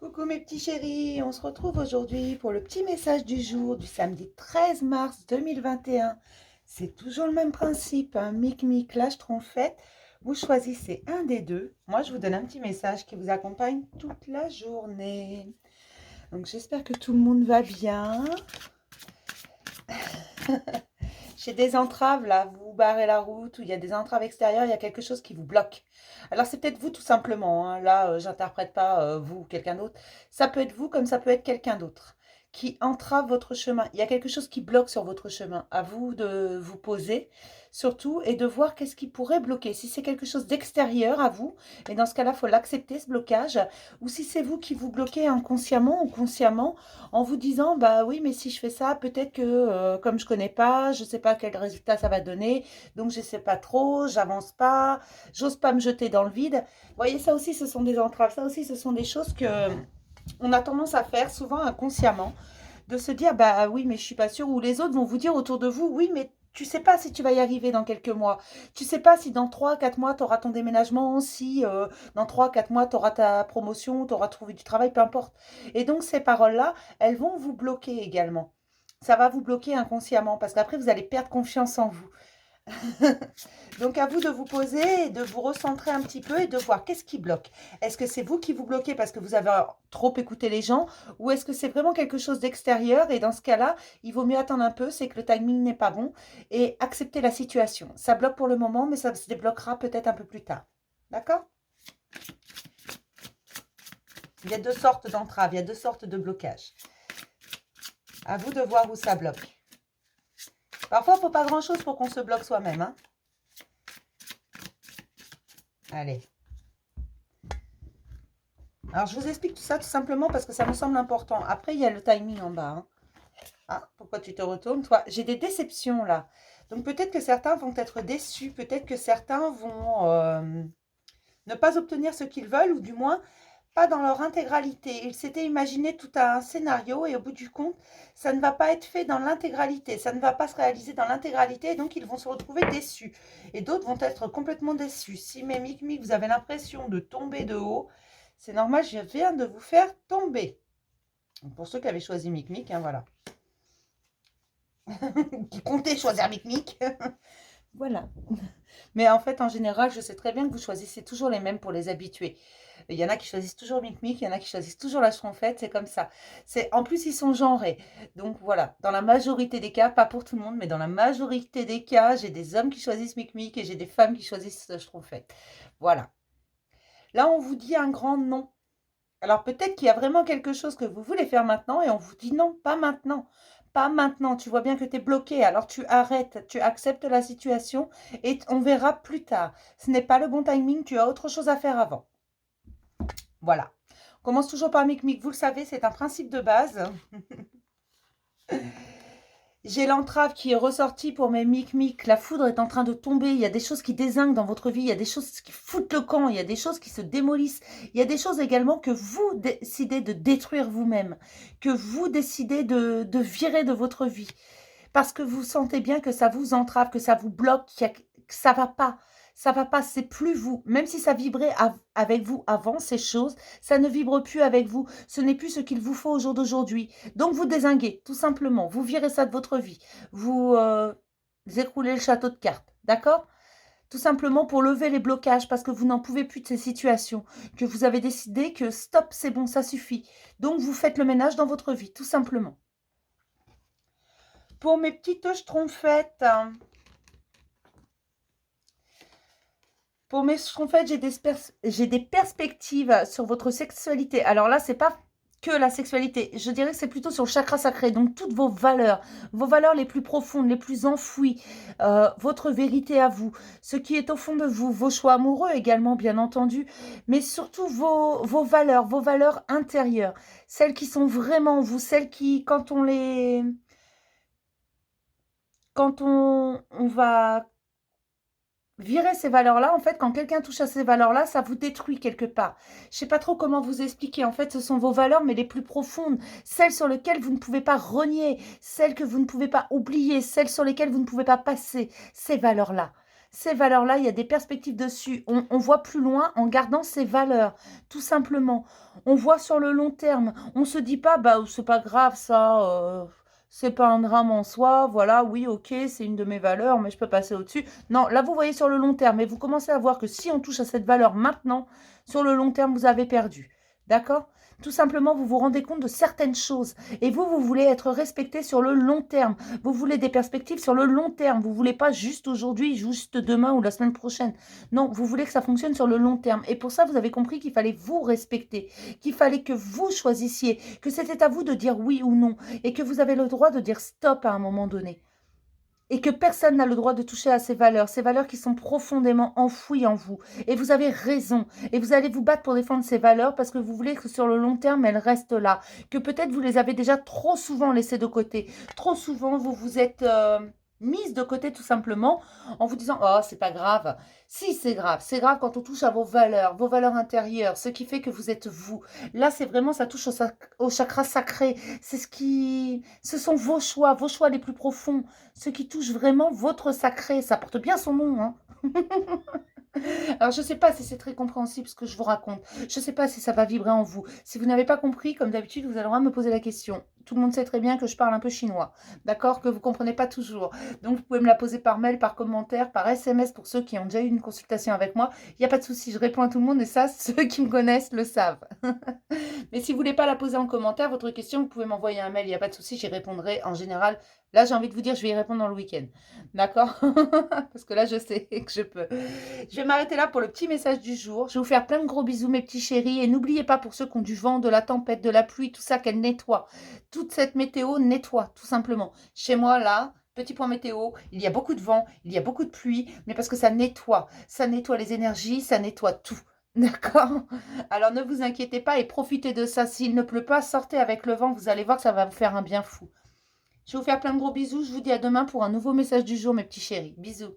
Coucou mes petits chéris, on se retrouve aujourd'hui pour le petit message du jour du samedi 13 mars 2021. C'est toujours le même principe, hein, mic la schtroumpfette. Vous choisissez un des deux. Moi, je vous donne un petit message qui vous accompagne toute la journée. Donc, j'espère que tout le monde va bien. J'ai des entraves là, vous barrez la route ou il y a des entraves extérieures, il y a quelque chose qui vous bloque. Alors c'est peut-être vous tout simplement, hein. Là j'interprète pas vous ou quelqu'un d'autre. Ça peut être vous comme ça peut être quelqu'un d'autre qui entrave votre chemin. Il y a quelque chose qui bloque sur votre chemin. À vous de vous poser surtout et de voir qu'est-ce qui pourrait bloquer. Si c'est quelque chose d'extérieur à vous, et dans ce cas-là, il faut l'accepter ce blocage, ou si c'est vous qui vous bloquez inconsciemment ou consciemment, en vous disant bah oui mais si je fais ça peut-être que comme je connais pas, je sais pas quel résultat ça va donner, donc je sais pas trop, j'avance pas, j'ose pas me jeter dans le vide. Vous voyez, ça aussi ce sont des entraves, ça aussi ce sont des choses que on a tendance à faire souvent inconsciemment, de se dire bah oui mais je suis pas sûre, ou les autres vont vous dire autour de vous oui mais tu sais pas si tu vas y arriver dans quelques mois. Tu sais pas si dans 3 4 mois, tu auras ton déménagement, si dans 3 4 mois, tu auras ta promotion, tu auras trouvé du travail, peu importe. Et donc, ces paroles-là, elles vont vous bloquer également. Ça va vous bloquer inconsciemment parce qu'après, vous allez perdre confiance en vous. Donc, à vous de vous poser et de vous recentrer un petit peu et de voir qu'est-ce qui bloque. Est-ce que c'est vous qui vous bloquez parce que vous avez trop écouté les gens, ou est-ce que c'est vraiment quelque chose d'extérieur? Et dans ce cas-là, il vaut mieux attendre un peu, c'est que le timing n'est pas bon, et accepter la situation. Ça bloque pour le moment, mais ça se débloquera peut-être un peu plus tard. D'accord? Il y a deux sortes d'entraves, il y a deux sortes de blocages. À vous de voir où ça bloque. Parfois, il ne faut pas grand-chose pour qu'on se bloque soi-même, hein. Allez. Alors, je vous explique tout ça tout simplement parce que ça me semble important. Après, il y a le timing en bas, hein. Ah, pourquoi tu te retournes, toi? J'ai des déceptions, là. Donc, peut-être que certains vont être déçus. Peut-être que certains vont ne pas obtenir ce qu'ils veulent, ou du moins, pas dans leur intégralité. Ils s'étaient imaginé tout un scénario et au bout du compte, ça ne va pas être fait dans l'intégralité. Ça ne va pas se réaliser dans l'intégralité et donc ils vont se retrouver déçus. Et d'autres vont être complètement déçus. Si mes mic vous avez l'impression de tomber de haut, c'est normal, je viens de vous faire tomber. Pour ceux qui avaient choisi mic hein, voilà. Qui comptaient choisir mic voilà. Mais en fait, en général, je sais très bien que vous choisissez toujours les mêmes pour les habituer. Il y en a qui choisissent toujours Mic, il y en a qui choisissent toujours la Schtroumpfette, c'est comme ça. En plus, ils sont genrés. Donc voilà, dans la majorité des cas, pas pour tout le monde, mais dans la majorité des cas, j'ai des hommes qui choisissent Mic et j'ai des femmes qui choisissent Schtroumpfette. Voilà. Là, on vous dit un grand non. Alors peut-être qu'il y a vraiment quelque chose que vous voulez faire maintenant et on vous dit non, pas maintenant. Pas maintenant, tu vois bien que tu es bloqué, alors tu arrêtes, tu acceptes la situation et on verra plus tard. Ce n'est pas le bon timing, tu as autre chose à faire avant. Voilà. On commence toujours par Mic, vous le savez, c'est un principe de base. J'ai l'entrave qui est ressortie pour mes mic. La foudre est en train de tomber. Il y a des choses qui dézinguent dans votre vie. Il y a des choses qui foutent le camp. Il y a des choses qui se démolissent. Il y a des choses également que vous décidez de détruire vous-même. Que vous décidez de virer de votre vie. Parce que vous sentez bien que ça vous entrave, que ça vous bloque, que ça ne va pas. Ça ne va pas, c'est plus vous. Même si ça vibrait avec vous avant, ces choses, ça ne vibre plus avec vous. Ce n'est plus ce qu'il vous faut au jour d'aujourd'hui. Donc, vous dézinguez, tout simplement. Vous virez ça de votre vie. Vous écroulez le château de cartes. D'accord? Tout simplement pour lever les blocages parce que vous n'en pouvez plus de ces situations. Que vous avez décidé que stop, c'est bon, ça suffit. Donc, vous faites le ménage dans votre vie, tout simplement. Pour mes petites schtroumpfettes... Pour mes schtroumpfettes, j'ai des perspectives sur votre sexualité. Alors là, c'est pas que la sexualité. Je dirais que c'est plutôt sur le chakra sacré. Donc, toutes vos valeurs les plus profondes, les plus enfouies, votre vérité à vous, ce qui est au fond de vous, vos choix amoureux également, bien entendu, mais surtout vos valeurs intérieures, celles qui sont vraiment vous, celles qui, quand on va virer ces valeurs-là, en fait, quand quelqu'un touche à ces valeurs-là, ça vous détruit quelque part. Je ne sais pas trop comment vous expliquer. En fait, ce sont vos valeurs, mais les plus profondes. Celles sur lesquelles vous ne pouvez pas renier. Celles que vous ne pouvez pas oublier. Celles sur lesquelles vous ne pouvez pas passer. Ces valeurs-là. Ces valeurs-là, il y a des perspectives dessus. On voit plus loin en gardant ces valeurs, tout simplement. On voit sur le long terme. On ne se dit pas, bah, c'est pas grave ça, c'est pas un drame en soi, voilà, oui, ok, c'est une de mes valeurs, mais je peux passer au-dessus. Non, là, vous voyez sur le long terme, et vous commencez à voir que si on touche à cette valeur maintenant, sur le long terme, vous avez perdu. D'accord? Tout simplement, vous vous rendez compte de certaines choses. Et vous, vous voulez être respecté sur le long terme. Vous voulez des perspectives sur le long terme. Vous ne voulez pas juste aujourd'hui, juste demain ou la semaine prochaine. Non, vous voulez que ça fonctionne sur le long terme. Et pour ça, vous avez compris qu'il fallait vous respecter, qu'il fallait que vous choisissiez, que c'était à vous de dire oui ou non, et que vous avez le droit de dire stop à un moment donné. Et que personne n'a le droit de toucher à ces valeurs qui sont profondément enfouies en vous. Et vous avez raison. Et vous allez vous battre pour défendre ces valeurs parce que vous voulez que sur le long terme, elles restent là. Que peut-être vous les avez déjà trop souvent laissées de côté. Trop souvent, vous vous êtes mise de côté tout simplement en vous disant « Oh, c'est pas grave ». Si, c'est grave. C'est grave quand on touche à vos valeurs intérieures, ce qui fait que vous êtes vous. Là, c'est vraiment, ça touche au chakra sacré. Ce sont vos choix les plus profonds. Ce qui touche vraiment votre sacré. Ça porte bien son nom, hein. Alors, je ne sais pas si c'est très compréhensible ce que je vous raconte. Je ne sais pas si ça va vibrer en vous. Si vous n'avez pas compris, comme d'habitude, vous avez le droit de me poser la question. Tout le monde sait très bien que je parle un peu chinois. D'accord? Que vous ne comprenez pas toujours. Donc, vous pouvez me la poser par mail, par commentaire, par SMS pour ceux qui ont déjà eu une consultation avec moi. Il n'y a pas de souci, je réponds à tout le monde et ça, ceux qui me connaissent le savent. Mais si vous ne voulez pas la poser en commentaire, votre question, vous pouvez m'envoyer un mail. Il n'y a pas de souci, j'y répondrai en général. Là, j'ai envie de vous dire, je vais y répondre dans le week-end. D'accord? Parce que là, je sais que je peux. Je vais m'arrêter là pour le petit message du jour. Je vais vous faire plein de gros bisous, mes petits chéris. Et n'oubliez pas, pour ceux qui ont du vent, de la tempête, de la pluie, tout ça, qu'elle nettoie. Toute cette météo nettoie, tout simplement. Chez moi, là, petit point météo, il y a beaucoup de vent, il y a beaucoup de pluie, mais parce que ça nettoie. Ça nettoie les énergies, ça nettoie tout. D'accord? Alors ne vous inquiétez pas et profitez de ça. S'il ne pleut pas, sortez avec le vent. Vous allez voir que ça va vous faire un bien fou. Je vais vous faire plein de gros bisous. Je vous dis à demain pour un nouveau message du jour, mes petits chéris. Bisous.